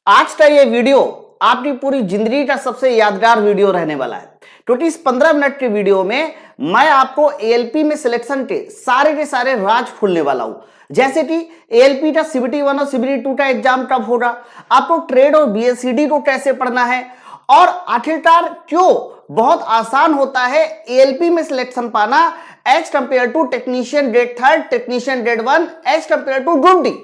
आज का ये वीडियो आपकी पूरी जिंदगी का सबसे यादगार वीडियो रहने वाला है, क्योंकि इस 15 मिनट के वीडियो में मैं आपको एएलपी में सिलेक्शन के सारे राज खोलने वाला हूं। जैसे कि एएलपी का सीबीटी 1 और सीबीटी 2 का एग्जाम कब होगा, आपको ट्रेड और बीएससीडी को कैसे पढ़ना है, और आखिरकार क्यों बहुत आसान होता है एएलपी में सिलेक्शन पाना as compare to technician grade 3, technician grade 1 as compare to group D.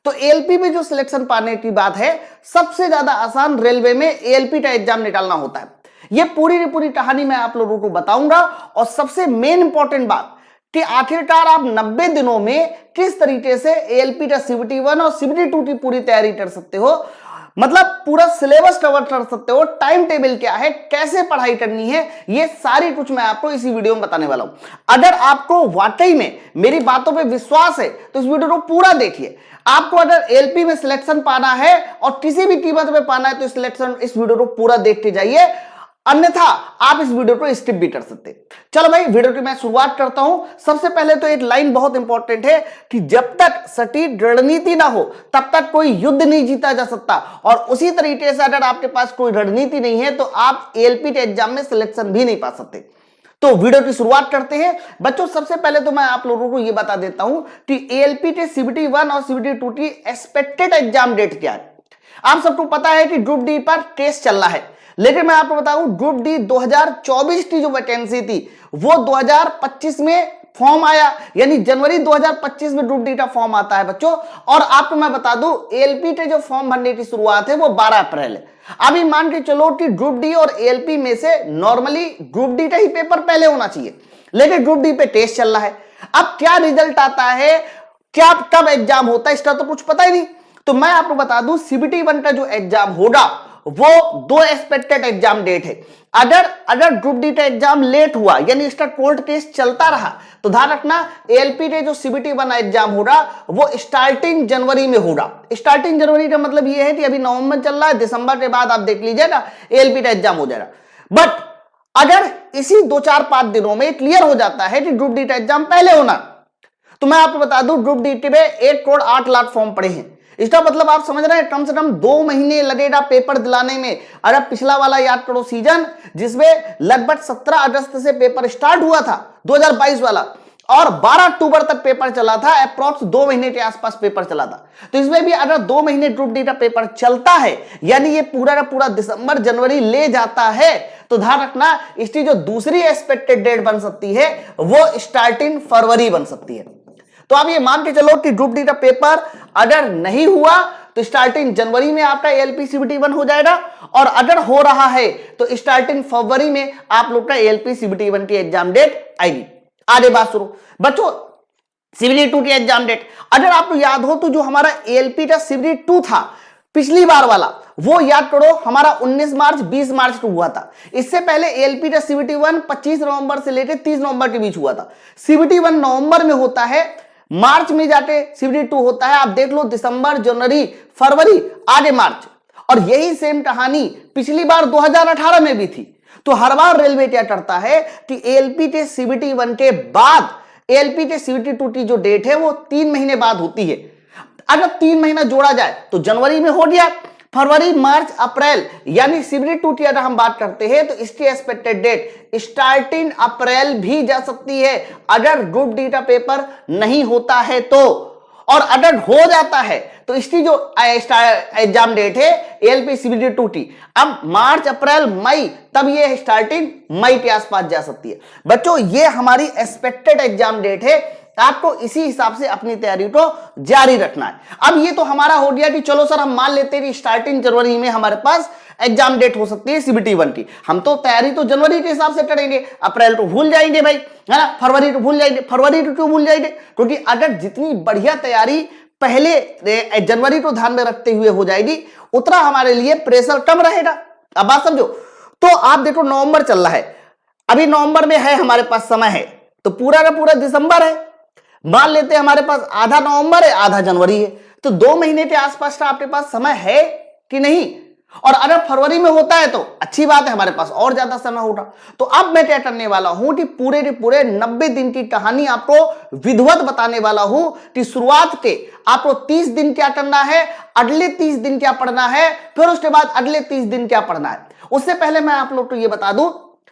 तो एएलपी में जो सिलेक्शन पाने की बात है, सबसे ज्यादा आसान रेलवे में एएलपी का एग्जाम निकालना होता है। यह पूरी कहानी मैं आप लोगों को बताऊंगा, और सबसे मेन इंपॉर्टेंट बात कि आखिरकार आप 90 दिनों में किस तरीके से एएलपी का सीबीटी 1 और सीबीटी 2 की पूरी तैयारी कर सकते हो, मतलब पूरा सिलेबस कवर कर सकते हो, टाइम टेबल क्या है, कैसे पढ़ाई करनी है, ये सारी कुछ मैं आपको इसी वीडियो में बताने वाला हूं। अगर आपको वाकई में मेरी बातों पे विश्वास है तो इस वीडियो को पूरा देखिए। आपको अगर एएलपी में सिलेक्शन पाना है और किसी भी कीमत में पाना है तो इस वीडियो को पूरा देखते जाइए, अन्यथा आप इस वीडियो को स्किप भी कर सकते। चलो भाई, वीडियो की मैं शुरुआत करता हूं। सबसे पहले तो एक लाइन बहुत इंपॉर्टेंट है कि जब तक सटीक रणनीति ना हो तब तक कोई युद्ध नहीं जीता जा सकता, और उसी तरीके से अगर आपके पास कोई रणनीति नहीं है तो आप एएलपी के एग्जाम में सिलेक्शन भी नहीं पा सकते। तो वीडियो की शुरुआत करते हैं बच्चों। सबसे पहले तो मैं आप लोगों को यह बता देता हूं कि एएलपी के सीबीटी 1 और सीबीटी 2 की एक्सपेक्टेड एग्जाम डेट क्या है। आप सबको पता है कि ग्रुप डी पर टेस्ट चल रहा है, लेकिन मैं आपको बताऊं ग्रुप डी 2024 की जो वैकेंसी थी वो 2025 में फॉर्म आया, यानी जनवरी 2025 में ग्रुप डी का फॉर्म आता है बच्चों। और आपको मैं बता दूं एएलपी के जो फॉर्म भरने की शुरुआत है वो 12 अप्रैल है। अभी मान के चलो कि ग्रुप डी और एएलपी में से नॉर्मली ग्रुप डी का ही पेपर पहले होना चाहिए, लेकिन ग्रुप डी पे टेस्ट चल रहा है। अब क्या रिजल्ट आता है, क्या कब एग्जाम होता है, इसका तो कुछ पता ही नहीं। तो मैं आपको बता दूं सीबीटी 1 का जो एग्जाम होगा वो 2 एक्सपेक्टेड एग्जाम डेट है। अगर ग्रुप डी का एग्जाम लेट हुआ, यानी इसका कोल्ड टेस्ट चलता रहा, तो ध्यान रखना एएलपी के जो सीबीटी 1 एग्जाम होगा वो स्टार्टिंग जनवरी में होगा। स्टार्टिंग जनवरी का मतलब ये है कि अभी नवंबर चल रहा है, दिसंबर के बाद आप देख लीजिएगा एएलपी का एग्जाम हो जाएगा। बट अगर इसी 2-4-5 दिनों में क्लियर हो जाता है कि ग्रुप डी का एग्जाम पहले होना, तो मैं आपको बता दूं ग्रुप डी में 1 करोड़ 8 लाख फॉर्म पड़े हैं। इसका मतलब आप समझ रहे हैं कम से कम 2 महीने लगेगा पेपर दिलाने में। अगर पिछला वाला याद करो सीजन, जिसमें लगभग 17 अगस्त से पेपर स्टार्ट हुआ था 2022 वाला, और 12 अक्टूबर तक पेपर चला था, अप्रॉक्स 2 महीने के आसपास पेपर चला था। तो इसमें भी अगर 2 महीने ग्रुप डी का पेपर चलता है, यानी ये पूरा का पूरा दिसंबर जनवरी ले जाता है, तो ध्यान रखना इसकी जो दूसरी एक्सपेक्टेड डेट बन सकती है वो स्टार्टिंग फरवरी बन सकती है। तो आप ये मान के चलो कि ग्रुप डी का पेपर अगर नहीं हुआ तो स्टार्टिंग जनवरी में आपका एएलपी सीबीटी 1 हो जाएगा, और अगर हो रहा है तो स्टार्टिंग फरवरी में आप लोग का एएलपी सीबीटी 1 की एग्जाम डेट आएगी। आगे बात शुरू बच्चों, सीबीटी 2 की एग्जाम डेट अगर आपको याद हो तो जो हमारा एएलपी का सीबीटी 2 था पिछली बार वाला, वो याद करो हमारा 19 मार्च 20 मार्च को हुआ था। इससे पहले एएलपी का सीबीटी 1 25 नवंबर से लेकर 30 नवंबर के बीच हुआ था। सीबीटी 1 नवंबर में होता है, मार्च में जाके सीबीटी 2 होता है। आप देख लो दिसंबर जनवरी फरवरी आगे मार्च, और यही सेम कहानी पिछली बार 2018 में भी थी। तो हर बार रेलवे क्या करता है कि एएलपी के सीबीटी 1 के बाद एएलपी के सीबीटी 2 की जो डेट है वो 3 महीने बाद होती है। अगर 3 महीना जोड़ा जाए तो जनवरी में हो गया, फरवरी मार्च अप्रैल, यानी सीबीटी 2 की अगर हम बात करते हैं तो इसकी एक्सपेक्टेड डेट स्टार्टिंग अप्रैल भी जा सकती है अगर ग्रुप डी का पेपर नहीं होता है तो। और अगर हो जाता है तो इसकी जो एग्जाम डेट है एएलपी सीबीटी 2 की, अब मार्च अप्रैल मई, तब ये स्टार्टिंग मई के आसपास जा सकती है। बच्चों ये हमारी एक्सपेक्टेड एग्जाम डेट है, आपको इसी हिसाब से अपनी तैयारी को जारी रखना है। अब ये तो हमारा हो गया कि चलो सर हम मान लेते हैं कि स्टार्टिंग जनवरी में हमारे पास एग्जाम डेट हो सकती है सीबीटी 1 की, हम तो तैयारी तो जनवरी के हिसाब से करेंगे, अप्रैल तो भूल जाएंगे भाई, है ना, फरवरी तो भूल जाएंगे। फरवरी तो क्यों भूल जाएंगे, क्योंकि अगर जितनी बढ़िया तैयारी पहले जनवरी को ध्यान में रखते हुए हो जाएगी उतना हमारे लिए प्रेशर कम रहेगा। अब बात समझो, तो आप देखो नवंबर चल रहा है, अभी नवंबर में है हमारे पास समय है, तो पूरा का पूरा दिसंबर है, मान लेते हैं हमारे पास आधा नवंबर है आधा जनवरी है, तो 2 महीने के आसपास का आपके पास समय है कि नहीं। और अगर फरवरी में होता है तो अच्छी बात है, हमारे पास और ज्यादा समय होगा। तो अब मैं क्या करने वाला हूं कि पूरे के पूरे 90 दिन की कहानी आपको विधिवत बताने वाला हूं कि शुरुआत के आपको 30 दिन क्या करना है, अगले 30 दिन क्या पढ़ना है, फिर उसके बाद अगले 30 दिन क्या पढ़ना है। उससे पहले मैं आप लोग को यह बता दूं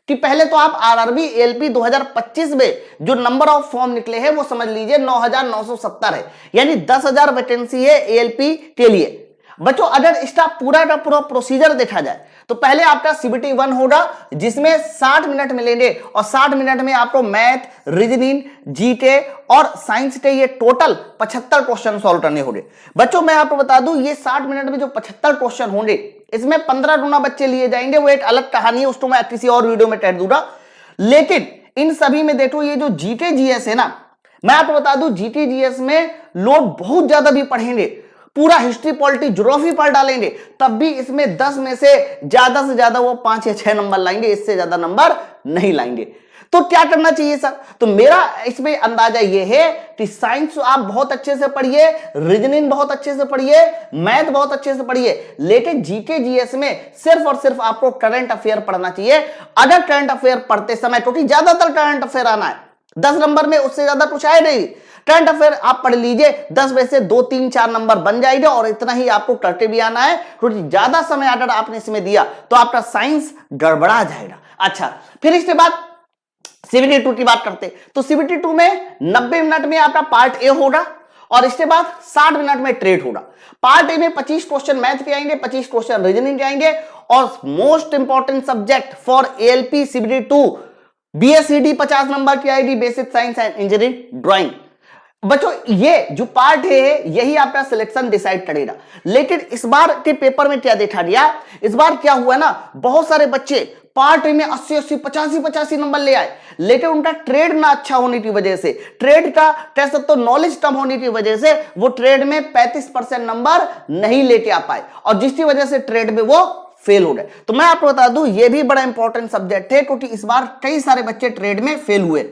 कि पहले तो आप आरआरबी एएलपी 2025 में जो नंबर ऑफ फॉर्म निकले हैं वो समझ लीजिए 9,970 है, यानी 10,000 वैकेंसी है एएलपी के लिए। बच्चों अगर इसका पूरा का पूरा प्रोसीजर देखा जाए तो पहले आपका सीबीटी 1 होगा जिसमें 60 मिनट मिलेंगे और 60 मिनट में आपको मैथ, रीजनिंग, जीके और साइंस के ये टोटल 75 क्वेश्चन सॉल्व करने होंगे। बच्चों मैं आपको बता दूं ये 60 मिनट में जो 75 क्वेश्चन होंगे इसमें 15 गुना बच्चे लिए जाएंगे, वो एक अलग कहानी है, उसको मैं किसी और वीडियो में कर दूंगा। लेकिन इन सभी में देखो ये जो जीके जीएस है ना, मैं आपको बता दूं जीके जीएस में लोग बहुत ज्यादा भी पढ़ेंगे, पूरा हिस्ट्री पॉलिटी ज्योग्राफी पढ़ डालेंगे, तब भी इसमें 10 में से ज्यादा वो 5 या 6 नंबर लाएंगे, इससे ज्यादा नंबर नहीं लाएंगे। तो क्या करना चाहिए सर? तो मेरा इसमें अंदाजा यह है कि साइंस आप बहुत अच्छे से पढ़िए, रीजनिंग बहुत अच्छे से पढ़िए, मैथ बहुत अच्छे से पढ़िए, लेकिन जीके जीएस में सिर्फ और सिर्फ आपको करंट अफेयर पढ़ना चाहिए। अगर करंट अफेयर पढ़ते समय, क्योंकि ज्यादातर करंट अफेयर आना है 10 नंबर में, उससे ज्यादा कुछ आए नहीं, करंट अफेयर आप पढ़ लीजिए, 10 में से 2, 3, 4 नंबर बन जाएगा और इतना ही आपको करके भी आना है, क्योंकि ज्यादा समय अगर आपने इसमें दिया तो आपका साइंस गड़बड़ा जाएगा। अच्छा, फिर इसके बाद सीबीटी 2 की बात करते, तो सीबीटी 2 में 90 मिनट में आपका पार्ट ए होगा और इसके बाद 60 मिनट में ट्रेड होगा। पार्ट ए में 25 क्वेश्चन मैथ के आएंगे, 25 क्वेश्चन रीजनिंग के आएंगे और most important subject for ALP CBT 2 बीएससीडी 50 number की आएगी, basic science and engineering drawing. बच्चों ये जो पार्ट है यही आपका सिलेक्शन डिसाइड करेगा। लेकिन इस बार के पेपर में क्या देखा गया, इस बार क्या हुआ ना, बहुत सारे बच्चे पार्ट ए में 80-80, 85-85 नंबर ले आए, लेकिन उनका ट्रेड ना अच्छा होने की वजह से, ट्रेड का टेस्ट तो नॉलेज कम होने की वजह से वो ट्रेड में 35% नंबर नहीं लेके आ पाए और जिसकी वजह से ट्रेड में वो फेल हो गए। तो मैं आपको बता दूं ये भी बड़ा इंपॉर्टेंट सब्जेक्ट है, क्योंकि इस बार कई सारे बच्चे ट्रेड में फेल हुए।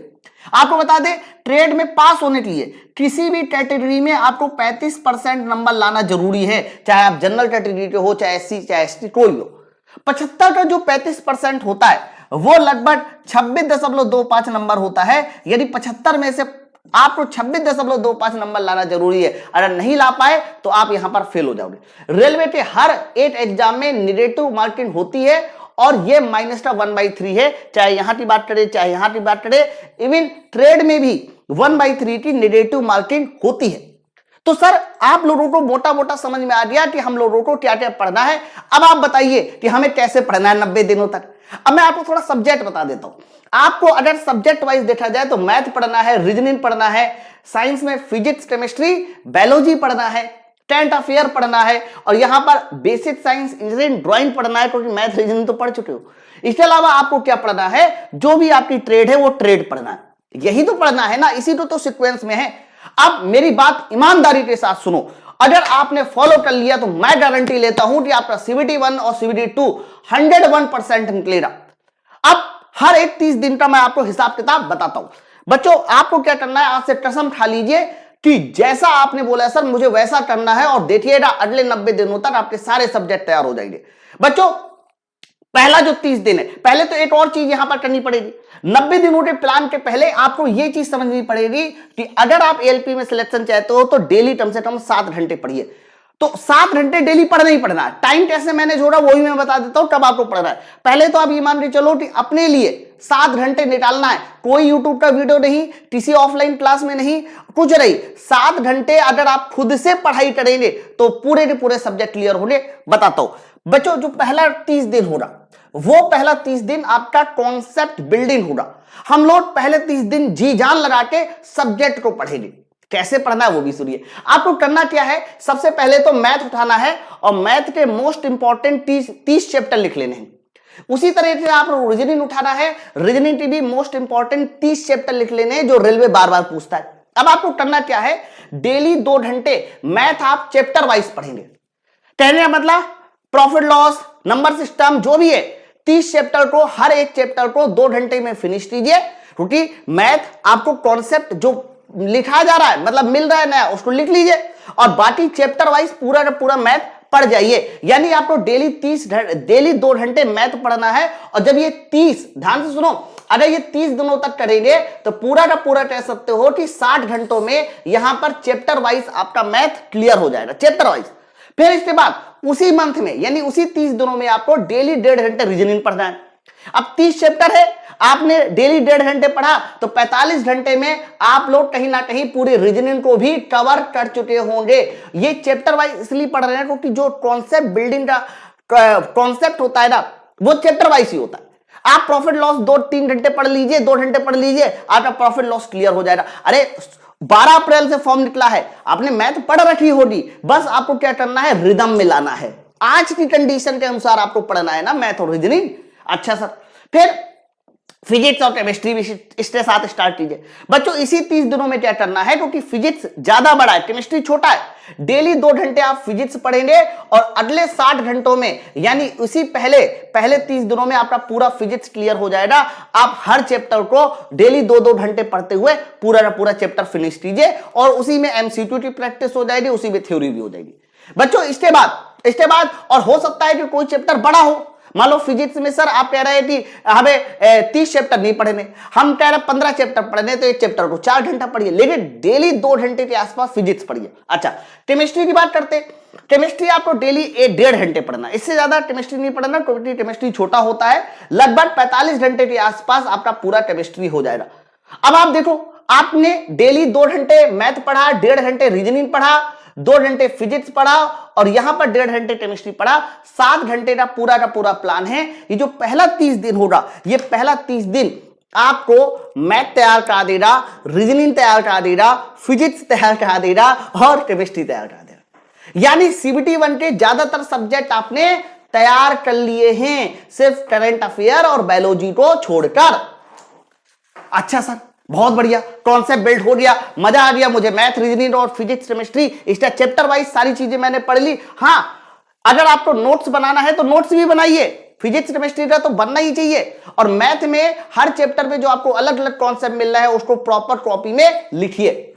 आपको बता दें ट्रेड में पास होने के लिए किसी भी कैटेगरी में आपको 35% नंबर लाना जरूरी है, चाहे आप जनरल कैटेगरी के हो, चाहे एससी, चाहे एसटी, कोई हो। 75 का जो 35% होता है वो लगभग 26.25 नंबर होता है, यानी 75 में से आपको 26.25 नंबर लाना जरूरी है। अगर नहीं ला पाए तो आप यहां पर फेल हो जाओगे। रेलवे के हर 8 एग्जाम में नेगेटिव मार्किंग होती है और ये -1/3 है, चाहे यहां की बात करें चाहे यहां की बात करें, इवन ट्रेड में भी 1/3 की नेगेटिव मार्किंग होती है। तो सर आप लोगों को मोटा मोटा समझ में आ गया कि हम लोगों को क्या क्या पढ़ना है। अब आप बताइए कि हमें कैसे पढ़ना है 90 दिनों तक। अब मैं आपको थोड़ा सब्जेक्ट बता देता हूं। आपको अगर सब्जेक्ट वाइज देखा जाए तो मैथ पढ़ना है, रीजनिंग पढ़ना है, साइंस में फिजिक्स, केमिस्ट्री, बायोलॉजी पढ़ना है, करंट अफेयर पढ़ना है और यहां पर बेसिक साइंस, इंजीनियरिंग, ड्राइंग पढ़ना है, क्योंकि मैथ रीजनिंग तो पढ़ चुके हो। इसके अलावा आपको क्या पढ़ना है, जो भी आपकी ट्रेड है वो ट्रेड पढ़ना है, यही तो पढ़ना है ना, इसी तो सीक्वेंस में है। अब मेरी बात ईमानदारी के साथ सुनो, अगर आपने फॉलो कर लिया तो मैं गारंटी लेता हूं कि आपका सीबीटी 1 और सीबीटी 2 101% निकलेगा। अब हर एक 30 दिन का मैं आपको हिसाब किताब बताता हूं। बच्चों आपको क्या करना है, आज से कसम खा लीजिए कि जैसा आपने बोला सर मुझे वैसा करना है और देखिएगा अगले 90 दिनों तक आपके सारे सब्जेक्ट तैयार हो जाएंगे। बच्चों पहला जो 30 दिन है, पहले तो एक और चीज यहां पर करनी पड़ेगी। 90 दिनों के प्लान के पहले आपको यह चीज समझनी पड़ेगी कि अगर आप एएलपी में सिलेक्शन चाहते हो तो डेली कम से कम 7 घंटे पढ़िए। तो 7 घंटे डेली पढ़ना ही पढ़ना है। टाइम कैसे मैनेज हो रहा है वही मैं बता देता हूं, कब आपको पढ़ना है। पहले तो आप ये मान के चलो कि अपने लिए 7 घंटे निकालना है, कोई यूट्यूब का वीडियो नहीं, किसी ऑफलाइन क्लास में नहीं, कुछ नहीं। 7 घंटे अगर आप खुद से पढ़ाई करेंगे तो पूरे के पूरे सब्जेक्ट क्लियर होने बताता हूं। बच्चों जो पहला 30 दिन होगा वो पहला 30 दिन आपका कॉन्सेप्ट बिल्डिंग होगा। हम लोग पहले 30 दिन जी जान लगा के सब्जेक्ट को पढ़ेंगे। कैसे पढ़ना है वो भी सुनिए। आपको करना क्या है, सबसे पहले तो मैथ उठाना है और मैथ के मोस्ट इंपॉर्टेंट 30 चैप्टर लिख लेने हैं। उसी तरह से आप रीजनिंग उठाना है, रीजनिंग के भी मोस्ट इंपॉर्टेंट 30 चैप्टर लिख लेने हैं जो रेलवे बार बार पूछता है। अब आपको करना क्या है, डेली 2 घंटे मैथ आप चैप्टर वाइज पढ़ेंगे। कहने का मतलब प्रॉफिट लॉस, नंबर सिस्टम, जो भी है 30 चैप्टर को, हर एक चैप्टर को 2 घंटे में फिनिश कीजिए, क्योंकि मैथ आपको कॉन्सेप्ट जो लिखा जा रहा है मतलब मिल रहा है नया, उसको लिख लीजिए और बाकी चैप्टर वाइज पूरा का पूरा मैथ पढ़ जाइए। यानी आपको डेली 2 घंटे मैथ पढ़ना है। और जब ये 30, ध्यान से सुनो, अगर ये 30 दिनों तक करेंगे तो पूरा का पूरा कह सकते हो कि 60 घंटों में यहां पर चैप्टर वाइज आपका मैथ क्लियर हो जाएगा, चैप्टर वाइज। फिर इसके बाद उसी मंथ में यानी उसी 30 दिनों में आपको डेली 1.5 घंटे रीजनिंग पढ़ना है। अब 30 चैप्टर है, आपने डेली 1.5 घंटे पढ़ा तो 45 घंटे में आप लोग कहीं ना कहीं पूरी रीजनिंग को भी कवर कर चुके होंगे। ये चैप्टर वाइज इसलिए पढ़ रहे हैं क्योंकि जो कॉन्सेप्ट बिल्डिंग का कॉन्सेप्ट होता है ना, वो चैप्टर वाइज ही होता है। आप प्रॉफिट लॉस 2-3 घंटे पढ़ लीजिए, 2 घंटे पढ़ लीजिए, आपका प्रॉफिट लॉस क्लियर हो जाएगा। अरे 12 अप्रैल से फॉर्म निकला है, आपने मैथ पढ़ रखी होगी, बस आपको क्या करना है, रिदम में लाना है। आज की कंडीशन के अनुसार आपको पढ़ना है ना मैथ और रीजनिंग। अच्छा सर, फिर फिजिक्स और केमिस्ट्री भी इसके साथ स्टार्ट कीजिए। बच्चों इसी 30 दिनों में क्या करना है, क्योंकि फिजिक्स ज्यादा बड़ा है, केमिस्ट्री छोटा है। डेली 2 घंटे आप फिजिक्स पढ़ेंगे और अगले 60 घंटों में यानी उसी पहले 30 दिनों में आपका पूरा फिजिक्स क्लियर हो जाएगा। आप हर चैप्टर को डेली 2-2 घंटे पढ़ते हुए पूरा का पूरा चैप्टर फिनिश कीजिए और उसी में एमसीक्यू की प्रैक्टिस हो जाएगी, उसी में थ्योरी भी हो जाएगी। बच्चों इसके बाद और हो सकता है कि कोई चैप्टर बड़ा हो। मान लो फिजिक्स में सर आप कह रहे हैं कि हमें 30 चैप्टर नहीं पढ़ने, हम कह रहे हैं 15 चैप्टर पढ़ने, तो एक चैप्टर को 4 घंटा पढ़िए, लेकिन डेली 2 घंटे के आसपास फिजिक्स पढ़िए। अच्छा, केमिस्ट्री की बात करते हैं। केमिस्ट्री आपको डेली 1-1.5 घंटे पढ़ना, इससे ज्यादा केमिस्ट्री नहीं पढ़ना क्योंकि केमिस्ट्री छोटा होता है। लगभग 45 घंटे के आसपास आपका पूरा केमिस्ट्री हो जाएगा। अब आप देखो, आपने डेली 2 घंटे मैथ पढ़ा, 1.5 घंटे रीजनिंग पढ़ा, 2 घंटे फिजिक्स पढ़ा और यहां पर 1.5 घंटे केमिस्ट्री पढ़ा। 7 घंटे का पूरा प्लान है। ये जो पहला 30 दिन होगा, ये पहला 30 दिन आपको मैथ तैयार करा देगा, रीजनिंग तैयार करा देगा, फिजिक्स तैयार करा देगा और केमिस्ट्री तैयार करा देगा। यानी सीबीटी 1 के ज्यादातर सब्जेक्ट आपने तैयार कर लिए हैं, सिर्फ करंट अफेयर और बायोलॉजी को छोड़कर। अच्छा सर, बहुत बढ़िया, कॉन्सेप्ट बिल्ड हो गया, मजा आ गया मुझे। मैथ, रीजनिंग और फिजिक्स, केमिस्ट्री, इसका चैप्टर वाइज सारी चीजें मैंने पढ़ ली। हाँ, अगर आपको नोट्स बनाना है तो नोट्स भी बनाइए, फिजिक्स केमिस्ट्री का तो बनना ही चाहिए। और मैथ में हर चैप्टर में जो आपको अलग अलग कॉन्सेप्ट मिल रहा है उसको प्रॉपर कॉपी में लिखिए।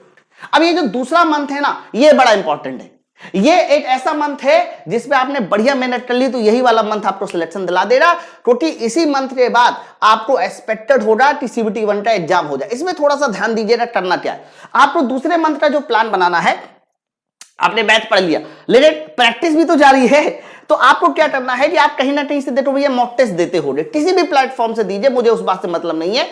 अब ये जो दूसरा मंथ है ना, ये बड़ा इंपॉर्टेंट है। ये एक ऐसा मंथ है जिसमें आपने बढ़िया मेहनत कर ली तो यही वाला मंथ आपको सिलेक्शन दिला देगा, क्योंकि इसी मंथ के बाद आपको एक्सपेक्टेड होगा कि सीबीटी 1 का एग्जाम हो जाए। इसमें थोड़ा सा ध्यान दीजिएगा करना क्या है। आपको दूसरे मंथ का जो प्लान बनाना है, आपने मैथ पढ़ लिया लेकिन प्रैक्टिस भी तो जारी है, तो आपको क्या करना है कि आप कहीं ना कहीं से देखो भैया मॉक टेस्ट देते हो, किसी भी प्लेटफॉर्म से दीजिए, मुझे उस बात से मतलब नहीं है,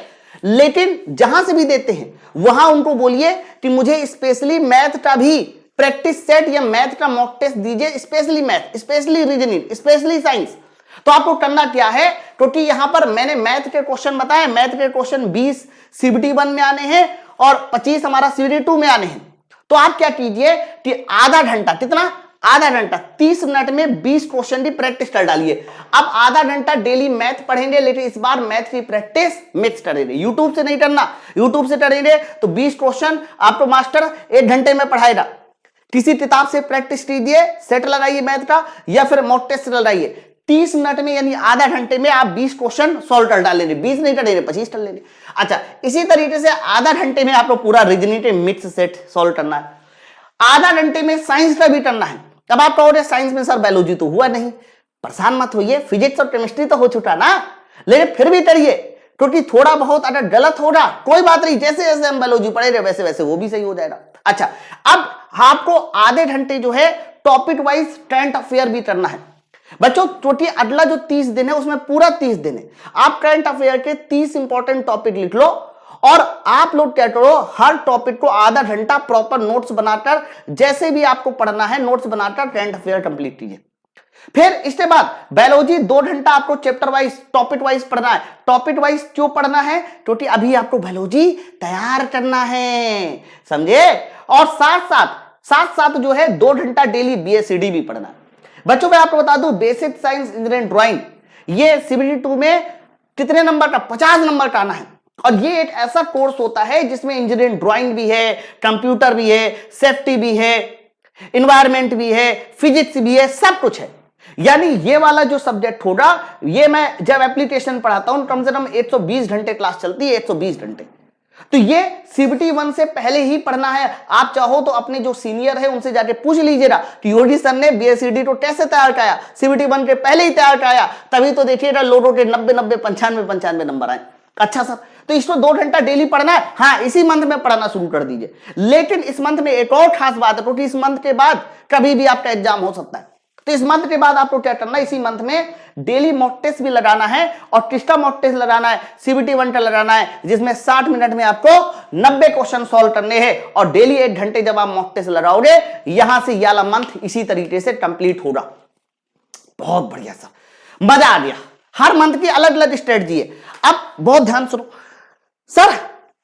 लेकिन जहां से भी देते हैं वहां उनको बोलिए कि मुझे स्पेशली मैथ का भी प्रैक्टिस सेट या मैथ का मॉक टेस्ट दीजिए, specially math, specially reasoning, specially science. तो आपको करना क्या है, क्योंकि यहां पर मैंने मैथ के क्वेश्चन बताए, मैथ के क्वेश्चन 20 सीबीटी 1 में आने हैं और 25 हमारा सीबीटी 2 में आने हैं। तो आप क्या कीजिए कि आधा घंटा, कितना, आधा घंटा, 30 मिनट में 20 क्वेश्चन की प्रैक्टिस कर डालिए। अब आधा घंटा डेली मैथ पढ़ेंगे, लेकिन इस बार मैथ की प्रैक्टिस मिक्स करेंगे, यूट्यूब से नहीं करना। यूट्यूब से करेंगे तो 20 क्वेश्चन आपको मास्टर 1 घंटे में पढ़ाएगा। किसी किताब से प्रैक्टिस कीजिए, सेट लगाइए मैथ का, या फिर मॉक टेस्ट लगाइए। 30 मिनट में यानी आधा घंटे में आप 20 क्वेश्चन सॉल्व कर डालेंगे, 20 नहीं कर लेंगे, 25 कर लेंगे। अच्छा, इसी तरीके से आधा घंटे में आपको पूरा रीजनिंग के मिक्स सेट सॉल्व करना है। आधा घंटे में साइंस का भी करना है। तब आप कहोगे साइंस में सर बायोलॉजी तो हुआ नहीं, परेशान मत होइए, फिजिक्स और केमिस्ट्री तो हो चुका ना, लेकिन फिर भी करिए, क्योंकि थोड़ा बहुत अगर गलत होगा कोई बात नहीं, जैसे जैसे हम बायोलॉजी पढ़ेंगे वैसे वैसे वो भी सही हो जाएगा। अच्छा, अब आपको आधे घंटे जो है टॉपिक वाइज करंट अफेयर भी करना है बच्चों, क्योंकि अगला जो 30 दिन है उसमें पूरा 30 दिन है। आप करंट अफेयर के 30 इंपॉर्टेंट टॉपिक लिख लो और आप लोग क्या करो, हर टॉपिक को आधा घंटा प्रॉपर नोट्स बनाकर, जैसे भी आपको पढ़ना है नोट्स बनाकर करंट अफेयर कंप्लीट कीजिए। फिर इसके बाद बायोलॉजी 2 घंटा आपको चैप्टर वाइज, टॉपिक वाइज पढ़ना है। टॉपिक वाइज क्यों पढ़ना है, क्योंकि अभी आपको बायोलॉजी तैयार करना है, समझे। और साथ साथ जो है 2 घंटा डेली बीएससीडी भी पढ़ना है। बच्चों मैं आपको बता दूं, बेसिक साइंस इंजीनियरिंग ड्राइंग, ये सीबीटी 2 में कितने नंबर का, 50 नंबर का आना है। और ये एक ऐसा कोर्स होता है जिसमें इंजीनियरिंग ड्राइंग भी है, कंप्यूटर भी है, सेफ्टी भी है, इन्वायरमेंट भी है, फिजिक्स भी है, सब कुछ है। यानी ये वाला जो सब्जेक्ट होगा, ये मैं जब एप्लीकेशन पढ़ाता हूं कम से कम 120 घंटे क्लास चलती है, 120 घंटे। तो ये सीबीटी 1 से पहले ही पढ़ना है। आप चाहो तो अपने जो सीनियर है उनसे जाके पूछ लीजिएगा कि योगी सर ने बीएसईडी तो कैसे तैयार कराया, सीबीटी 1 के पहले ही तैयार कराया, तभी तो देखिएगा लो रोटे 90 95 नंबर आए। अच्छा सर, तो इसको 2 घंटा डेली पढ़ना है? हाँ, इसी मंथ में पढ़ना शुरू कर दीजिए। लेकिन इस मंथ में एक और खास बात है, क्योंकि इस मंथ के बाद कभी भी आपका एग्जाम हो सकता है। तो इस मंथ के बाद आपको क्या करना है, इसी मंथ में डेली मॉक टेस्ट भी लगाना है और किसका मॉक टेस्ट लगाना है, सीबीटी 1 का लगाना है, जिसमें 60 मिनट में आपको 90 क्वेश्चन सॉल्व करने हैं और डेली 1 घंटे जब आप मॉक टेस्ट लगाओगे, यहां से ये वाला मंथ इसी तरीके से कंप्लीट होगा। बहुत बढ़िया सर, मजा आ गया। हर मंथ की अलग अलग स्ट्रेटजी है। अब बहुत ध्यान सुनो सर,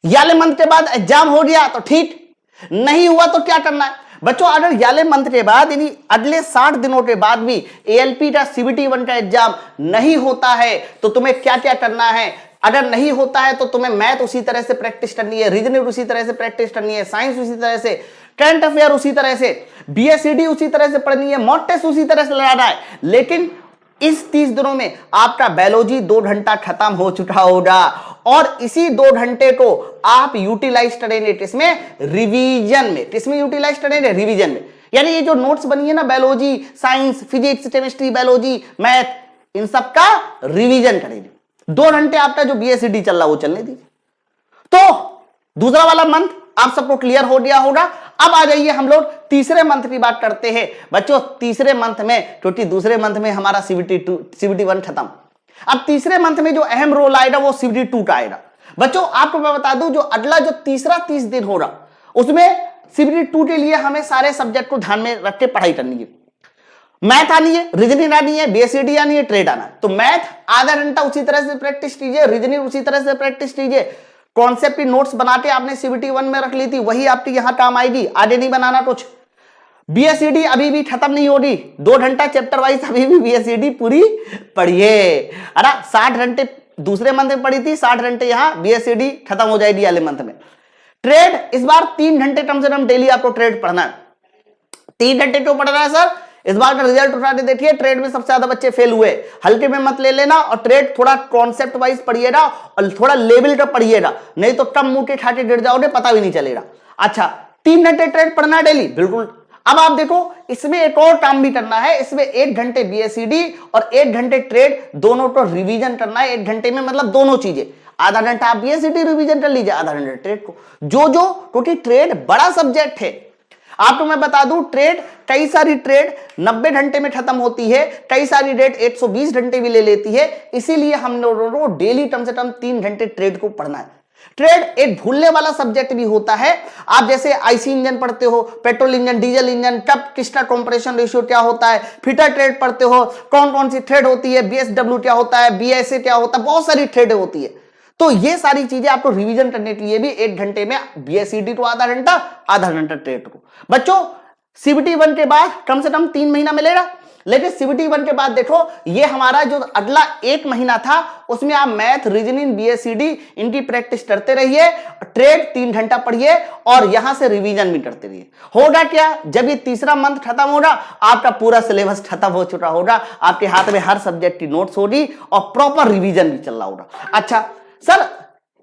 याले मंथ के बाद एग्जाम हो गया तो ठीक, नहीं हुआ तो क्या करना है बच्चों? अगर याले मंथ के बाद यानी अगले 60 दिनों के बाद भी एएलपी का सीबीटी 1 का एग्जाम नहीं होता है तो तुम्हें क्या क्या करना है? अगर नहीं होता है तो तुम्हें मैथ उसी तरह से प्रैक्टिस करनी है, रीजनिंग उसी तरह से प्रैक्टिस करनी है, साइंस उसी तरह से, करंट अफेयर उसी तरह से, बीएसईडी उसी तरह से पढ़नी है, मॉक टेस्ट उसी तरह से लगाना है। लेकिन इस 30 दिनों में आपका बायोलॉजी 2 घंटा खत्म हो चुका होगा और इसी 2 घंटे को आप यूटिलाइज करेंगे किसमें? रिवीजन में। किसमें यूटिलाइज करेंगे? रिवीजन में। यानी ये जो नोट्स बनी है ना, biology, science, physics, chemistry, biology, math, इन सब का रिवीजन करेंगे। 2 घंटे आपका जो बीएसईडी चल रहा है वो चलने दीजिए। तो दूसरा वाला मंथ आप सबको क्लियर हो गया होगा। अब आ जाइए हम लोग तीसरे मंथ की बात करते हैं बच्चों। तीसरे मंथ में, क्योंकि दूसरे मंथ में हमारा सीबीटी 1 खत्म, अब तीसरे मंथ में जो अहम रोल आएगा वो सीबीटी 2 का आएगा। बच्चों आपको मैं बता दूं, जो अगला जो तीसरा 30 दिन होगा उसमें सीबीटी 2 के लिए हमें सारे सब्जेक्ट को ध्यान में रख के पढ़ाई करनी है। मैथ आनी है, रीजनिंग आनी है, बीएसईडी आनी है, ट्रेड आना है। तो मैथ आधा घंटा उसी तरह से प्रैक्टिस कीजिए, रीजनिंग उसी तरह से प्रैक्टिस कीजिए। कॉन्सेप्ट की नोट्स बनाते आपने सीबीटी 1 में रख ली थी, वही आपकी यहां काम आएगी, आगे नहीं बनाना कुछ। बीएसईडी अभी भी खत्म नहीं हो रही, 2 घंटा चैप्टर वाइज अभी भी बीएसईडी पूरी पढ़िए। अरे 60 घंटे दूसरे मंथ में पढ़ी थी, 60 घंटे यहां बीएसईडी खत्म हो जाएगी अगले मंथ में। ट्रेड इस बार 3 घंटे कम से कम डेली आपको ट्रेड पढ़ना है। 3 घंटे क्यों पढ़ रहा है सर? इस बार का रिजल्ट उठा के देखिए, ट्रेड में सबसे ज्यादा बच्चे फेल हुए। हल्के में मत ले लेना और ट्रेड थोड़ा कॉन्सेप्ट वाइज पढ़िएगा और थोड़ा लेवल का पढ़िएगा, नहीं तो कम मुंह के खा के गिर जाओगे, पता भी नहीं चलेगा। अच्छा, 3 घंटे ट्रेड पढ़ना है डेली, बिल्कुल। अब आप देखो, इसमें एक और काम भी करना है। इसमें 1 घंटे बीएसईडी और 1 घंटे ट्रेड, दोनों को रिवीजन करना है 1 घंटे में, मतलब दोनों चीजें। आधा घंटा आप बीएसईडी रिवीजन कर लीजिए, आधा घंटा ट्रेड को। क्योंकि ट्रेड बड़ा सब्जेक्ट है। आपको मैं बता दूं, ट्रेड कई सारी ट्रेड 90 घंटे में खत्म होती है, कई सारी ट्रेड 120 घंटे भी ले लेती है। इसीलिए हम लोगों को डेली कम से कम 3 घंटे ट्रेड को पढ़ना है। ट्रेड एक भूलने वाला सब्जेक्ट भी होता है। आप जैसे आईसी इंजन पढ़ते हो, पेट्रोल इंजन, डीजल इंजन, कब किसका कंप्रेशन रेशियो क्या होता है, फिटर ट्रेड पढ़ते हो, कौन कौन सी ट्रेड होती है, बीएसडब्ल्यू क्या होता है, बीएसए क्या होता है, बहुत सारी ट्रेड होती है। तो ये सारी चीजें आपको रिवीजन करने के लिए भी 1 घंटे में बीएसईडी को आधा घंटा ट्रेड को। बच्चों सीबीटी 1 के बाद कम से कम 3 महीना मिलेगा, लेकिन सीबीटी 1 के बाद देखो, ये हमारा जो अगला 1 महीना था उसमें आप मैथ, रीजनिंग, बीएसईडी इनकी प्रैक्टिस करते रहिए, ट्रेड 3 घंटा पढ़िए और यहां से रिवीजन भी करते रहिए। होगा क्या, जब ये तीसरा मंथ खत्म होगा, आपका पूरा सिलेबस खत्म हो चुका होगा, आपके हाथ में हर सब्जेक्ट की नोट्स होगी और प्रॉपर रिवीजन भी चल रहा होगा। अच्छा सर,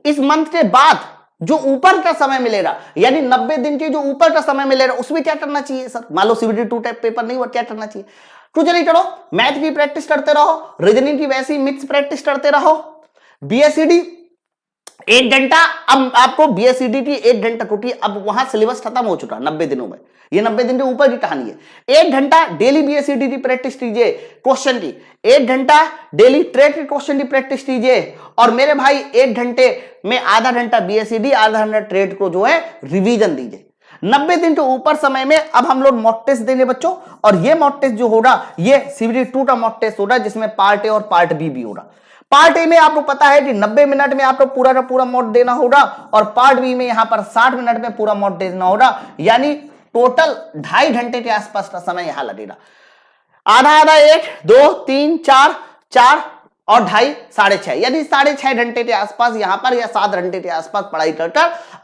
इस मंथ के बाद जो ऊपर का समय मिलेगा, यानी 90 दिन के जो ऊपर का समय मिलेगा, उसमें क्या करना चाहिए सर? मान लो सीबीटी 2 टाइप पेपर नहीं हुआ, क्या करना चाहिए? कुछ नहीं करो, मैथ की प्रैक्टिस करते रहो, रीजनिंग की वैसी मिक्स प्रैक्टिस करते रहो, बीएसईडी 1 घंटा। अब आपको बीएसईडी की 1 घंटा, क्योंकि अब वहां सिलेबस खत्म हो चुका 90 दिनों में, ये 90 दिन के ऊपर की कहानी है। 1 घंटा डेली बीएसईडी की प्रैक्टिस कीजिए क्वेश्चन की, 1 घंटा डेली ट्रेड के क्वेश्चन की प्रैक्टिस कीजिए, और मेरे भाई 1 घंटे में आधा घंटा बीएसईडी, आधा घंटा ट्रेड को जो है रिवीजन दीजिए। 90 दिन के ऊपर समय में अब हम लोग मॉक टेस्ट देंगे बच्चों, और ये मॉक टेस्ट जो होगा ये सीबीटी 2 का मॉक टेस्ट होगा, जिसमें पार्ट ए और पार्ट बी भी होगा। पार्ट ए में आपको पता है कि 90 मिनट में आपको पूरा का पूरा मॉक देना होगा, और पार्ट बी में यहां पर 60 मिनट में पूरा मॉक देना होगा, यानी टोटल 2.5 घंटे के आसपास का समय यहां लगेगा। आधा 1 2 3 4 और 2.5 6.5, यानी 6.5 घंटे के आसपास यहां पर, या 7 घंटे के आसपास पढ़ाई कर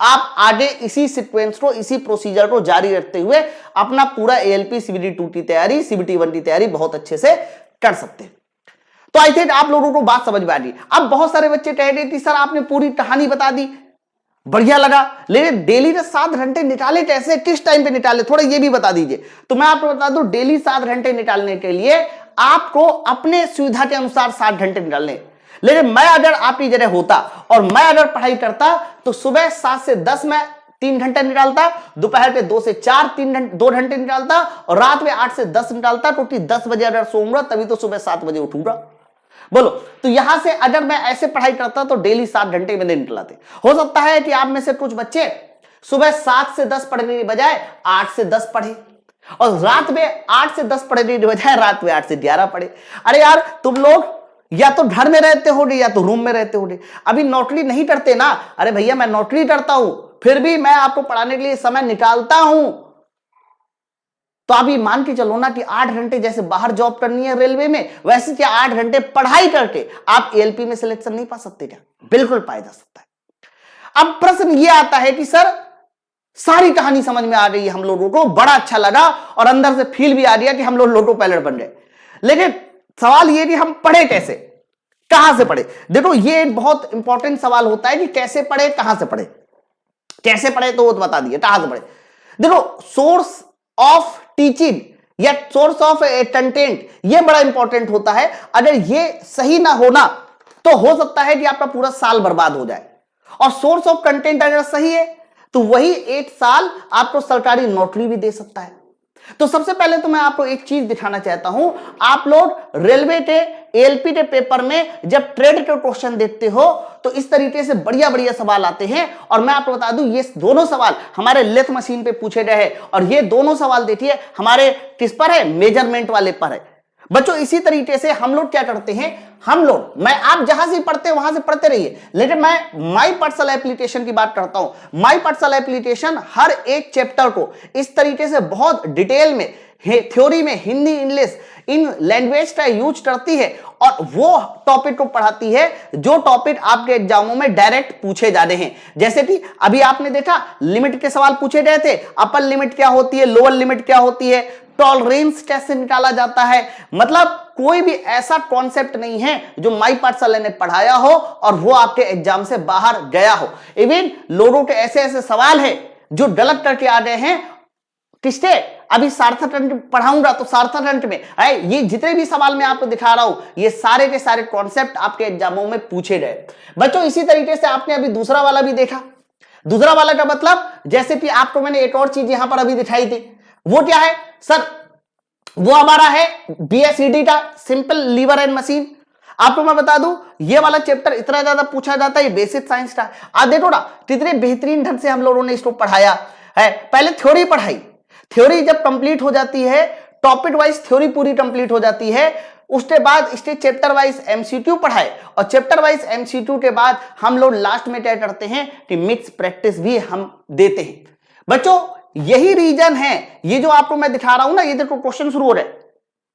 आप आगे इसी सीक्वेंस को, इसी प्रोसीजर को जारी रखते हुए अपना पूरा एएलपी सीबीटी 2 की तैयारी, सीबीटी 1 की तैयारी बहुत अच्छे से कर सकते हैं। तो आई थिंक आप लोगों को बात समझ में आ गई। अब बहुत सारे बच्चे कह रहे कि सर आपने पूरी कहानी बता दी, बढ़िया लगा, लेकिन डेली ने 7 घंटे निकाले कैसे, किस टाइम पे निकाले, थोड़ा ये भी बता दीजिए। तो मैं आपको बता दूं, डेली 7 घंटे निकालने के लिए आपको अपने सुविधा के अनुसार 7 घंटे निकालने। लेकिन मैं अगर आपकी जगह होता और मैं अगर पढ़ाई करता तो सुबह 7 से 10 में 3 घंटे निकालता, दोपहर के 2 से 4 2 घंटे निकालता, और रात में 8 से 10 निकालता, क्योंकि 10 बजे अगर सोऊंगा तभी तो सुबह 7 बजे उठूंगा। बोलो, तो यहां से अगर मैं ऐसे पढ़ाई करता तो डेली 7 घंटे मैंने निकलाते। हो सकता है कि आप में से कुछ बच्चे सुबह 7 से 10 पढ़ने की बजाय 8 से 10 पढ़े, और रात में 8 से 10 पढ़ने की बजाय रात में 8 से 11 पढ़े। अरे यार, तुम लोग या तो घर में रहते हो या तो रूम में रहते हो, अभी नौकरी नहीं करते ना। अरे भैया, मैं नौकरी करता हूं, फिर भी मैं आपको पढ़ाने के लिए समय निकालता हूं। तो आप ये मान के चलो ना कि 8 घंटे जैसे बाहर जॉब करनी है रेलवे में, वैसे क्या 8 घंटे पढ़ाई करके आप एएलपी में सिलेक्शन नहीं पा सकते क्या? बिल्कुल पाया जा सकता है। अब प्रश्न ये आता है कि सर, सारी कहानी समझ में आ रही है हम लोगों को, बड़ा अच्छा लगा और अंदर से फील भी आ रही है कि हम लोग लोटो पायलट बन गए, लेकिन सवाल ये कि हम पढ़े कैसे, कहां से पढ़े? देखो, ये एक बहुत इंपॉर्टेंट सवाल होता है कि कैसे पढ़े, कहां से पढ़े। कैसे पढ़े तो वो बता दिए, कहां से पढ़े? देखो, सोर्स ऑफ टीचिंग या सोर्स ऑफ कंटेंट, ये बड़ा इंपॉर्टेंट होता है। अगर ये सही ना होना तो हो सकता है कि आपका पूरा साल बर्बाद हो जाए, और सोर्स ऑफ कंटेंट अगर सही है तो वही 1 साल आपको सरकारी नौकरी भी दे सकता है। तो सबसे पहले तो मैं आपको एक चीज दिखाना चाहता हूं। आप लोग रेलवे के एएलपी के पेपर में जब ट्रेड के क्वेश्चन देखते हो तो इस तरीके से बढ़िया बढ़िया सवाल आते हैं, और मैं आपको बता दूं, ये दोनों सवाल हमारे लेथ मशीन पे पूछे गए हैं, और ये दोनों सवाल देखिए हमारे किस पर है, मेजरमेंट वाले पर है। बच्चों, इसी तरीके से हम लोग क्या करते हैं, आप जहां से पढ़ते हैं वहां से पढ़ते रहिए, लेकिन मैं माई पाठशाला एप्लीकेशन की बात करता हूं। माई पाठशाला एप्लीकेशन हर एक चैप्टर को इस तरीके से बहुत डिटेल में, थ्योरी में, हिंदी, इंग्लिश, इन लैंग्वेज का यूज करती है, और वो टॉपिक को पढ़ाती है जो टॉपिक आपके एग्जामों में डायरेक्ट पूछे जाने हैं। जैसे कि अभी आपने देखा, लिमिट के सवाल पूछे गए थे, अपर लिमिट क्या होती है, लोअर लिमिट क्या होती है, टॉलरेंस कैसे निकाला जाता है। मतलब कोई भी ऐसा कॉन्सेप्ट नहीं है जो माई पाठशाला ने पढ़ाया हो और वो आपके एग्जाम से बाहर गया हो। इवन लोगों के ऐसे ऐसे सवाल है जो गलत करके आ गए हैं। किसके? अभी सार्थक अंक पढ़ाऊंगा तो सार्थक अंक में ये जितने भी सवाल मैं आपको दिखा रहा हूं, ये सारे के सारे कॉन्सेप्ट आपके एग्जामों में पूछे गए। बच्चों, इसी तरीके से आपने अभी दूसरा वाला भी देखा। दूसरा वाला का मतलब, जैसे कि आपको मैंने एक और चीज यहां पर अभी दिखाई थी, वो क्या है सर? वो हमारा है बीएसईडी का सिंपल लीवर एंड मशीन। आपको मैं बता दूं, ये वाला चैप्टर इतना ज्यादा पूछा जाता है, ये बेसिक साइंस का। आप देखो ना कितने बेहतरीन ढंग से हम लोगों ने इसको पढ़ाया है। पहले थ्योरी पढ़ाई, थ्योरी जब कंप्लीट हो जाती है, टॉपिक वाइज थ्योरी पूरी कंप्लीट हो जाती है, उसके बाद इसके चैप्टर वाइज एमसीक्यू पढ़ाए, और चैप्टर वाइज एमसीक्यू के बाद हम लोग लास्ट में क्या करते हैं कि मिक्स प्रैक्टिस भी हम देते हैं। बच्चों, यही रीजन है, ये जो आपको मैं दिखा रहा हूं ना, ये देखो क्वेश्चन शुरू हो रहा है,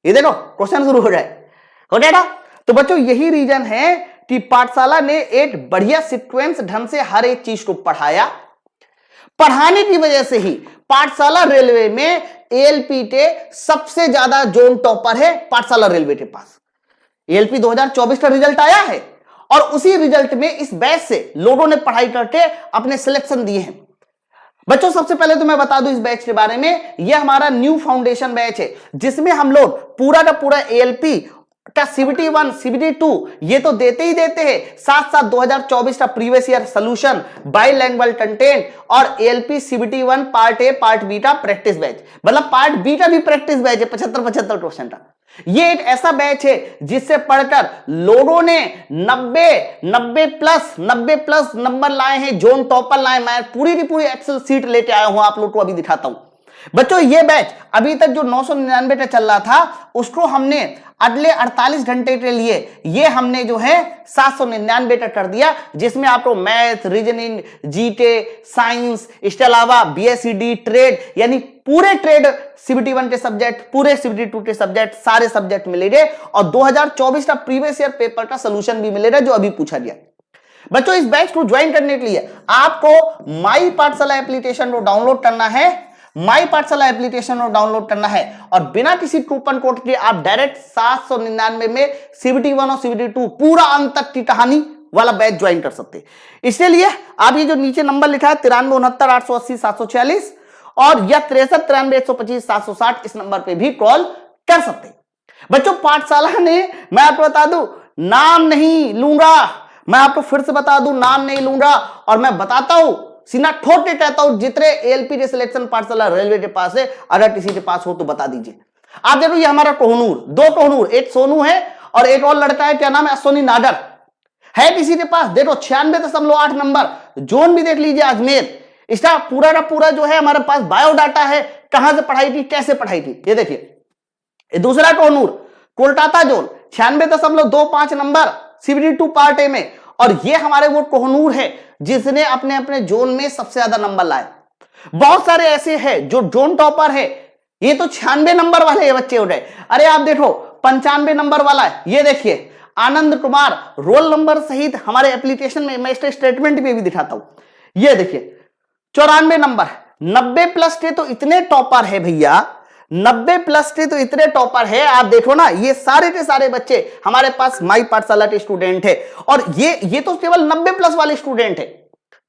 ये देखो क्वेश्चन शुरू हो रहा है, हो गया ना? तो बच्चों, यही रीजन है कि पाठशाला ने एक बढ़िया सीक्वेंस ढंग से हर एक चीज को पढ़ाया। पढ़ाने की वजह से ही पाठशाला रेलवे में एएलपी के सबसे ज्यादा जोन टॉपर है पाठशाला रेलवे के पास। एएलपी 2024 का रिजल्ट आया है, और उसी रिजल्ट में इस बैच से लोगों ने पढ़ाई करके अपने सिलेक्शन दिए हैं। बच्चों, सबसे पहले तो मैं बता दूं इस बैच के बारे में, यह हमारा न्यू फाउंडेशन बैच है, जिसमें हम लोग पूरा का पूरा एएलपी का सीबीटी 1, सीबीटी 2 ये तो देते ही देते हैं, साथ साथ 2024 का previous year solution, bilanguage content, और ALP CBT 1 part A part B का प्रैक्टिस बैच, मतलब पार्ट बी का भी प्रैक्टिस बैच है 75 क्वेश्चन का। ये एक ऐसा बैच है जिससे पढ़कर लोगों ने 90 प्लस नंबर लाए हैं, जोन टॉपर लाए। मैं पूरी की पूरी एक्सेल सीट लेके आया हूं, आप लोग को अभी दिखाता हूं। बच्चों, ये बैच अभी तक जो 999 का चल रहा था, उसको हमने अगले 48 घंटे के लिए ये हमने जो है 799 का कर दिया, जिसमें आपको मैथ, रीजनिंग, जीके, साइंस, इसके अलावा बीएसईडी, ट्रेड, यानी पूरे ट्रेड सीबीटी 1 के सब्जेक्ट, पूरे सीबीटी 2 के सब्जेक्ट, सारे सब्जेक्ट मिलेंगे, और 2024 का प्रीवियस ईयर पेपर का सोल्यूशन भी मिलेगा जो अभी पूछा गया। बच्चों, इस बैच को ज्वाइन करने के लिए आपको माई पाठशाला एप्लीकेशन को डाउनलोड करना है, माई पाठशाला एप्लीकेशन को डाउनलोड करना है, और बिना किसी कूपन कोड के आप डायरेक्ट 799 में सीबीटी 1 और सीबीटी 2 पूरा अंत तक की कहानी वाला बैच ज्वाइन कर सकते हैं। इसलिए आप ये जो नीचे नंबर लिखा है 9369 880 746 और या 63 93 125 760 इस नंबर पे भी कॉल कर सकते हैं। बच्चों पाठशाला ने, मैं आपको बता दूं, नाम नहीं लूंगा, मैं आपको फिर से बता दूं, नाम नहीं लूंगा और मैं बताता हूं, सीना ठोक के कहता हूं, जितने एएलपी सिलेक्शन पाठशाला रेलवे के पास है, अगर किसी के पास हो तो बता दीजिए। आप देखो ये हमारा कोहनूर, दो कोहनूर, एक सोनू है और एक और लड़का है, क्या नाम है, अश्विनी नाडर, है किसी के पास? देखो 96.8 नंबर, जोन भी देख लीजिए अजमेर। इसका पूरा का पूरा जो है हमारे पास बायोडाटा है, कहां से पढ़ाई थी, कैसे पढ़ाई थी, ये देखिए। दूसरा Kohinoor Kolkata zone 96.25 number CBT 2 part A में, और ये हमारे वो कोहनूर है जिसने अपने अपने जोन में सबसे ज्यादा नंबर लाए। बहुत सारे ऐसे हैं जो जोन टॉपर है, ये तो 96 नंबर वाले बच्चे हो गए। अरे आप देखो 95 नंबर वाला है, ये देखिए आनंद कुमार, रोल नंबर सहित हमारे एप्लीकेशन में मैं इसके स्टेटमेंट भी दिखाता हूं, ये देखिए 94 नंबर। 90 प्लस के तो इतने टॉपर है भैया, 90 प्लस के तो इतने टॉपर है, आप देखो ना, ये सारे के सारे बच्चे हमारे पास माई पाठशाला के स्टूडेंट है। और ये तो केवल 90 प्लस वाले स्टूडेंट है,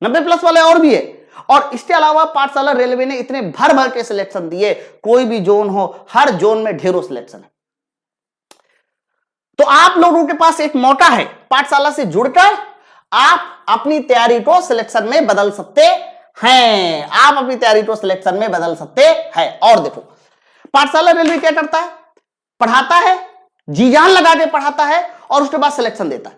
90 प्लस वाले और भी है। और इसके अलावा पाठशाला रेलवे ने इतने भर भर के सिलेक्शन दिए, कोई भी जोन हो, हर जोन में ढेरों सिलेक्शन है। तो आप लोगों के पास एक मौका है, पाठशाला से जुड़कर आप अपनी तैयारी को सिलेक्शन में बदल सकते हैं, आप अपनी तैयारी को सिलेक्शन में बदल सकते हैं। और देखो पाठशाला रेलवे क्या करता है, पढ़ाता है, जी जान लगा के पढ़ाता है और उसके बाद सिलेक्शन देता है।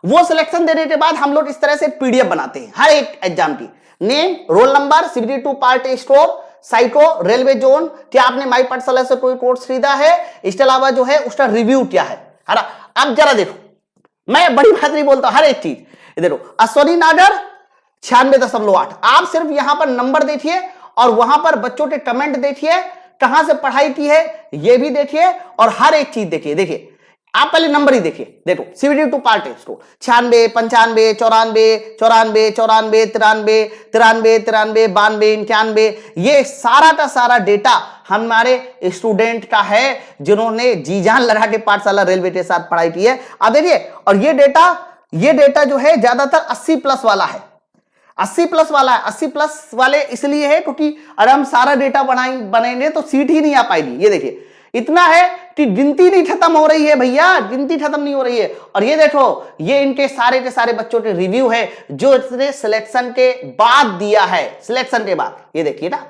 वो सिलेक्शन देने के बाद हम लोग इस तरह से पीडीएफ बनाते हैं हर एक एग्जाम की, name, roll number, CBT 2 part A score, psycho, railway zone, क्या आपने माई पाठशाला से कोई कोर्स खरीदा है, इसके अलावा जो है उसका रिव्यू क्या है ना। अब जरा देखो, मैं बड़ी बात नहीं बोलता, हर एक चीज देखो। अश्विनी नाडर 96.8, आप सिर्फ यहां पर नंबर देखिए और वहां पर बच्चों के कमेंट देखिए, कहां से पढ़ाई की है ये भी देखिए और हर एक चीज देखिए। देखिए आप पहले नंबर ही देखिए, देखो CBT 2 पार्ट ए स्कोर 96, 95, 94, 94, 94, 93, 93, 93, 92, 91, ये सारा का सारा डेटा हमारे स्टूडेंट का है जिन्होंने जी जान लगा के पाठशाला रेलवे के साथ पढ़ाई की है। अब देखिए, और ये डेटा जो है ज्यादातर 80 प्लस वाला है, 80 प्लस वाला है। 80 प्लस वाले इसलिए है क्योंकि अगर हम सारा डेटा बनेंगे तो सीट ही नहीं आ पाएगी। ये देखिए इतना है कि गिनती नहीं खत्म हो रही है भैया, गिनती खत्म नहीं हो रही है। और ये देखो, ये इनके सारे के सारे बच्चों के रिव्यू है जो इसने सिलेक्शन के बाद दिया है, सिलेक्शन के बाद। ये देखिए ना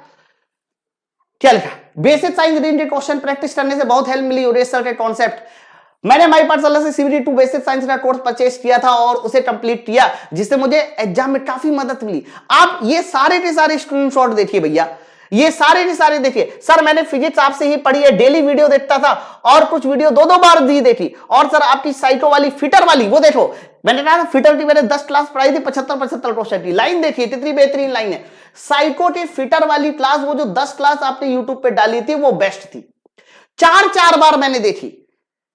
क्या लिखा, बेसिक साइंस रीडिंग के क्वेश्चन प्रैक्टिस करने से बहुत हेल्प मिली, ओरेसल के कॉन्सेप्ट। मैंने माई पाठशाला से CBT 2 बेसिक साइंस का कोर्स परचेज किया था और उसे कंप्लीट किया, जिससे मुझे एग्जाम में काफी मदद मिली। आप ये सारे के सारे स्क्रीनशॉट देखिए भैया, ये सारे के सारे देखिए। सर मैंने फिजिक्स आपसे ही पढ़ी है, डेली वीडियो देखता था और कुछ वीडियो दो बार भी देखी। और सर आपकी साइको वाली, फिटर वाली, वो देखो, मैंने कहा था फिटर की मैंने 10 क्लास पढ़ाई थी, 75 क्वेश्चन की। लाइन देखिए कितनी बेहतरीन लाइन है। साइको की फिटर वाली क्लास, वो जो 10 क्लास आपने यूट्यूब पे डाली थी वो बेस्ट थी। 4 बार मैंने देखी,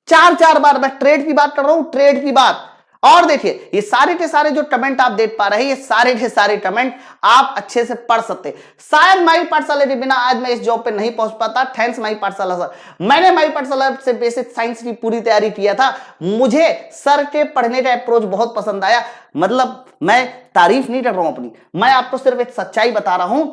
4 बार। मैं ट्रेड की बात कर रहा हूं, ट्रेड की बात। और देखिए ये सारे के सारे जो कमेंट आप देख पा रहे हैं, ये सारे के सारे कमेंट आप अच्छे से पढ़ सकते हैं। शायद माई पाठशाला के बिना आज मैं इस जॉब पे नहीं पहुंच पाता। थैंक्स माई पाठशाला सर। मैंने माई पाठशाला से बेसिक साइंस की पूरी तैयारी किया था। मुझे सर के पढ़ने का अप्रोच बहुत पसंद आया। मतलब मैं तारीफ नहीं कर रहा हूं अपनी, मैं आपको सिर्फ एक सच्चाई बता रहा हूं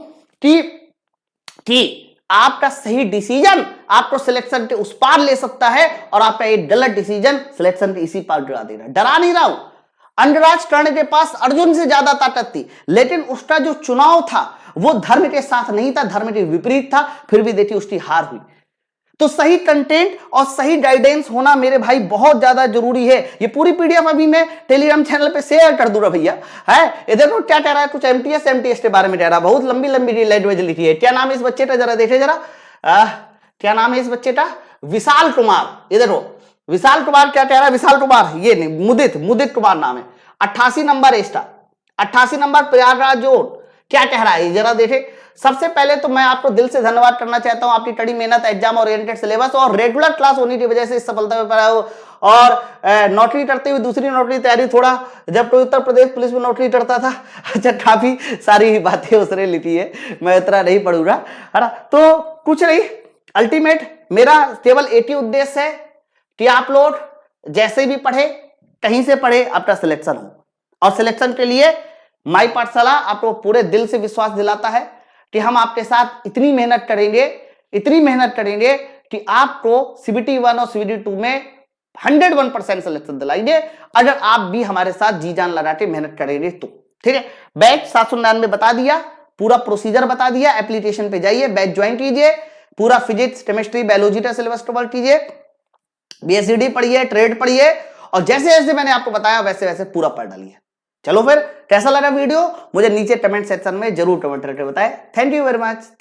कि आपका सही डिसीजन आपको सिलेक्शन के उस पार ले सकता है और आपका एक गलत डिसीजन सिलेक्शन के इसी पार गिरा देगा। डरा नहीं रहा हूं। अंडराज कर्ण के पास अर्जुन से ज्यादा ताकत थी, लेकिन उसका जो चुनाव था वो धर्म के साथ नहीं था, धर्म के विपरीत था, फिर भी देखिए उसकी हार हुई। तो सही कंटेंट और सही गाइडेंस होना मेरे भाई बहुत ज्यादा जरूरी है। ये पूरी पीडीएफ अभी मैं टेलीग्राम चैनल पे शेयर कर दूंगा भैया। है ये देखो क्या कह रहा है, कुछ एमटीएस के बारे में कह रहा है, बहुत लंबी लंबी लैंग्वेज लिखी है। क्या नाम है इस बच्चे का, जरा देखे जरा, क्या नाम है इस बच्चे का, विशाल कुमार। ये देखो विशाल कुमार क्या कह रहा है, विशाल कुमार, ये नहीं, मुदित कुमार नाम है। 88 नंबर है इसका, 88 नंबर प्रयागराज जोन। क्या कह रहा है जरा देखे। सबसे पहले तो मैं आपको दिल से धन्यवाद करना चाहता हूं, आपकी कड़ी मेहनत, एग्जाम ओरिएंटेड सिलेबस और रेगुलर क्लास होने की वजह से इस सफलता में पाया हो। और नौकरी करते हुए दूसरी नौकरी तैयारी, थोड़ा जब कोई उत्तर प्रदेश पुलिस में नौकरी करता था, अच्छा काफी सारी बातें उसने लिखी है, मैं इतना नहीं पढ़ूंगा, है ना। तो कुछ नहीं, अल्टीमेट मेरा केवल एक ही उद्देश्य है कि आप लोग जैसे भी पढ़े, कहीं से पढ़े, आपका सिलेक्शन हो। और सिलेक्शन के लिए माई पाठशाला आपको पूरे दिल से विश्वास दिलाता है कि हम आपके साथ इतनी मेहनत करेंगे कि आपको CBT 1 और CBT 2 में 101% सिलेक्शन दिलाएंगे अगर आप भी हमारे साथ जी जान लगा के मेहनत करेंगे तो। ठीक है, बैच 799 बता दिया, पूरा प्रोसीजर बता दिया। एप्लीकेशन पे जाइए, बैच ज्वाइन कीजिए, पूरा फिजिक्स केमिस्ट्री बायोलॉजी का सिलेबस कवर कीजिए, BSCD पढ़िए, ट्रेड पढ़िए और जैसे जैसे मैंने आपको बताया वैसे वैसे पूरा पढ़ डालिए। चलो फिर, कैसा लगा वीडियो मुझे नीचे कमेंट सेक्शन में जरूर कमेंट करके बताएं। Thank you very much.